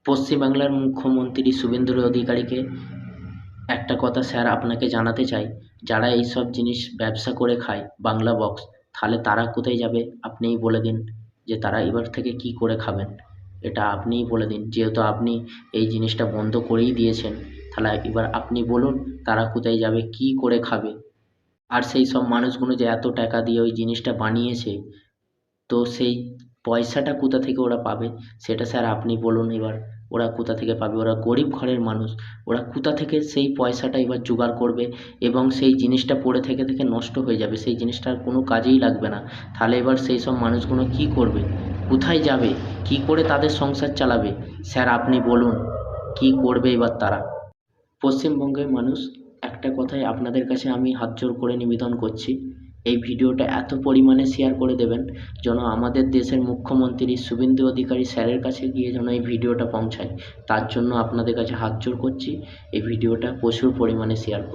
পশ্চিমবাংলার মুখ্যমন্ত্রী শুভেন্দু অধিকারীকে একটা কথা স্যার আপনাকে জানাতে চাই, যারা এইসব জিনিস ব্যবসা করে খায় বাংলা বক্স, তাহলে তারা কোথায় যাবে আপনিই বলে দিন, যে তারা এবার থেকে কি করে খাবেন। এটা আপনিই বলে দিন, যেহেতু আপনি এই জিনিসটা বন্ধ করেই দিয়েছেন, তাহলে এবার আপনি বলুন তারা কোথায় যাবে, কি করে খাবে। আর সেই সব মানুষগুলো যে এত টাকা দিয়ে ওই জিনিসটা বানিয়েছে, তো সেই পয়সাটা কোথা থেকে ওরা পাবে, সেটা স্যার আপনি বলুন এবার। ওরা কোথা থেকে পাবে, ওরা গরিব ঘরের মানুষ, ওরা কোথা থেকে সেই পয়সাটা এবার জোগাড় করবে, এবং সেই জিনিসটা পড়ে থেকে থেকে নষ্ট হয়ে যাবে, সেই জিনিসটা আর কোনো কাজেই লাগবে না। তাহলে এবার সেই সব মানুষগুলো কি করবে, কোথায় যাবে, কি করে তাদের সংসার চালাবে, স্যার আপনি বলুন কি করবে এবার তারা। পশ্চিমবঙ্গের মানুষ, একটা কথাই আপনাদের কাছে আমি হাত জোড় করে নিবেদন করছি, এই ভিডিওটা এত পরিমাণে শেয়ার করে দেবেন যেন আমাদের দেশের মুখ্যমন্ত্রী শুভেন্দু অধিকারী স্যারের কাছে গিয়ে যেন এই ভিডিওটা পৌঁছায়। তার জন্য আপনাদের কাছে হাত জোড় করছি, এই ভিডিওটা প্রচুর পরিমাণে শেয়ার করুন।